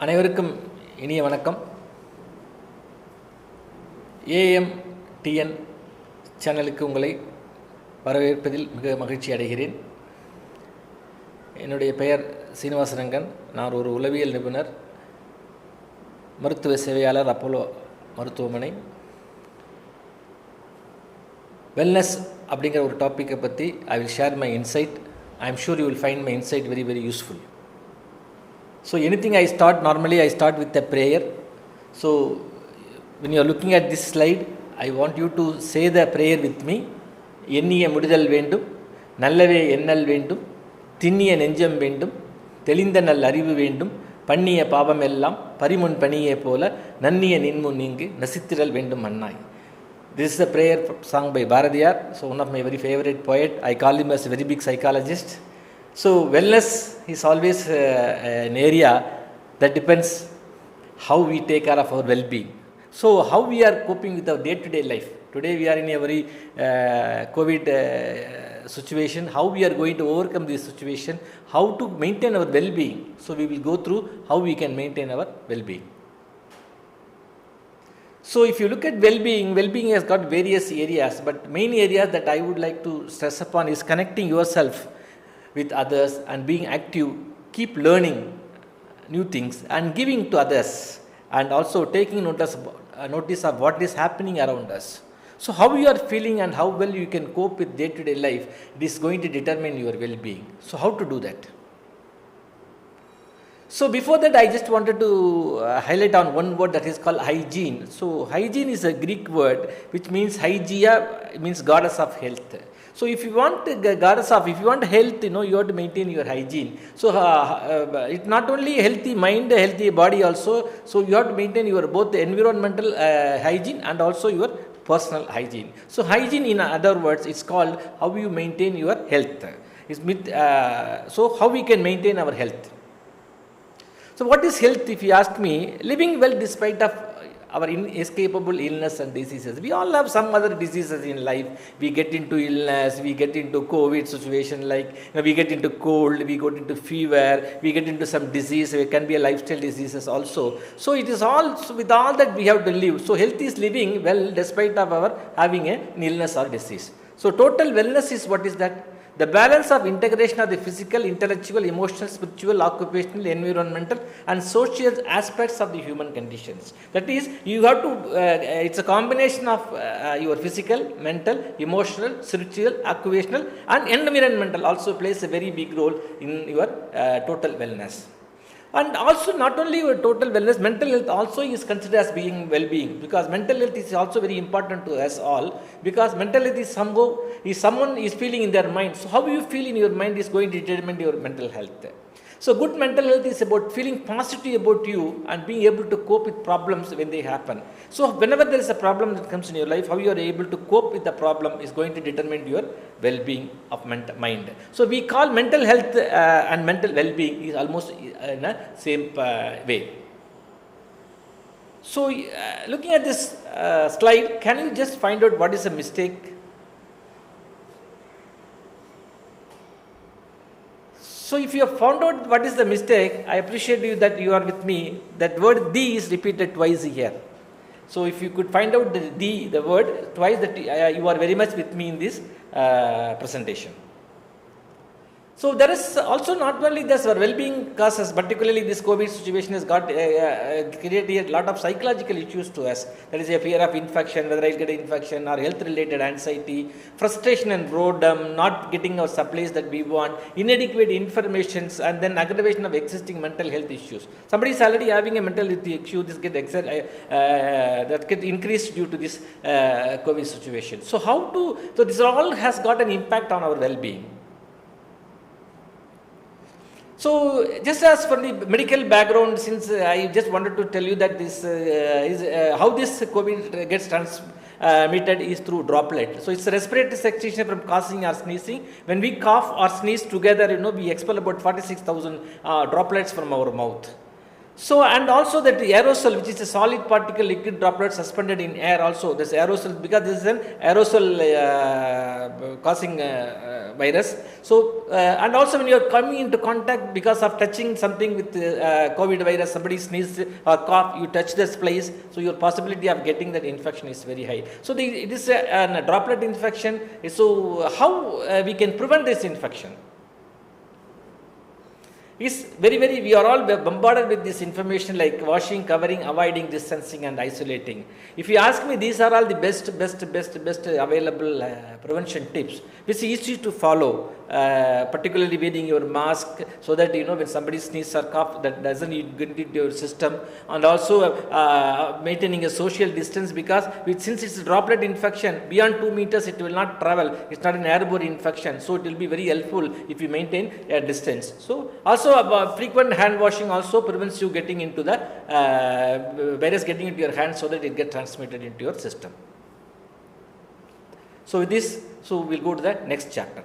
அனைவருக்கும் இனிய வணக்கம். ஏஎம்டிஎன் சேனலுக்கு உங்களை வரவேற்பதில் மிக மகிழ்ச்சி அடைகிறேன். என்னுடைய பெயர் சீனிவாசரங்கன். நான் ஒரு உளவியல் நிபுணர், மருத்துவ சேவையாளர், அப்போலோ மருத்துவமனை. வெல்னஸ் அப்படிங்கிற ஒரு டாப்பிக்கை பற்றி I will share my inside. I am sure you will find my inside very very useful. So anything I start, normally I start with a prayer. So when you are looking at this slide, I want you to say the prayer with me. எண்ணிய முடிதல் வேண்டும், நல்லவே எண்ணல் வேண்டும், திண்ணிய நெஞ்சம் வேண்டும், தெளிந்த நல் அறிவு வேண்டும், பண்ணிய பாவம் எல்லாம் பரிமுன் பணியே போல நன்னிய நின்முன் நீங்கு நசித்திரல் வேண்டும் அன்னாய். This is a prayer sung by Bharadiyar, so one of my very favorite poet. I call him as a very big psychologist. So wellness is always an area that depends how we take care of our well-being. So how we are coping with our day-to-day life. Today we are in a very COVID situation. How we are going to overcome this situation. How to maintain our well-being. So we will go through how we can maintain our well-being. So if you look at well-being, well-being has got various areas. But main areas that I would like to stress upon is connecting yourself with others and being active, keep learning new things and giving to others, and also taking notice of what is happening around us. So how you are feeling and how well you can cope with day-to-day life, it is going to determine your well-being. So how to do that? So before that, I just wanted to highlight on one word that is called hygiene. So hygiene is a Greek word which means hygeia, means goddess of health. So if you want goddess of, if you want health, you have to maintain your hygiene. So it's not only healthy mind, healthy body also. So you have to maintain your both environmental hygiene and also your personal hygiene. So hygiene, in other words, it's called how you maintain your health. So how we can maintain our health. So what is health, if you ask me? Living well despite of our inescapable illness and diseases. We all have some other diseases in life. We get into illness, we get into COVID situation, like we get into cold, we get into fever, we get into some disease. It can be a lifestyle diseases also. So it is all, so with all that we have to live. So health is living well despite of our having an illness or disease. So total wellness is, what is that? The balance of integration of the physical, intellectual, emotional, spiritual, occupational, environmental and social aspects of the human conditions. That is, you have to, it's a combination of your physical, mental, emotional, spiritual, occupational and environmental also plays a very big role in your total wellness. And also not only your total wellness, mental health also is considered as being well-being, because mental health is also very important to us all, because mental health is someone is feeling in their mind. So how you feel in your mind is going to determine your mental health. So good mental health is about feeling positive about you and being able to cope with problems when they happen. So whenever there is a problem that comes in your life, how you are able to cope with the problem is going to determine your well-being of mind. So we call mental health and mental well-being is almost in a same way. So looking at this slide, can you just find out what is a mistake? So if you have found out what is the mistake, I appreciate you that you are with me. That word "the" is repeated twice here. So if you could find out the word twice, that you are very much with me in this presentation. So there is also not only this well-being causes, particularly this COVID situation has got created a lot of psychological issues to us. There is a fear of infection, whether I'll get an infection, or health-related anxiety, frustration and boredom, not getting our supplies that we want, inadequate information, and then aggravation of existing mental health issues. Somebody is already having a mental health issue, this that get increased due to this COVID situation. So so this all has got an impact on our well-being. So just as for the medical background, since I just wanted to tell you that this is how this COVID gets transmitted is through droplet. So it's a respiratory secretion from coughing or sneezing. When we cough or sneeze together, we expel about 46,000 droplets from our mouth. So, and also that aerosol, which is a solid particle liquid droplet suspended in air, also this aerosol, because this is an aerosol causing virus. So, and also when you are coming into contact because of touching something with COVID virus, somebody sneezes or cough, you touch this place, so your possibility of getting that infection is very high. So, it is a droplet infection. So, how we can prevent this infection? Is very, we are all bombarded with this information like washing, covering, avoiding, distancing and isolating. If you ask me, these are all the best available prevention tips, which is easy to follow, particularly wearing your mask, so that when somebody sneezes or cough, that doesn't get into your system, and also maintaining a social distance, because since it's a droplet infection, beyond 2 meters it will not travel, it's not an airborne infection, so it will be very helpful if you maintain a distance. So also frequent hand washing also prevents you getting into the virus getting into your hands, so that it gets transmitted into your system. So with this, so we'll go to the next chapter.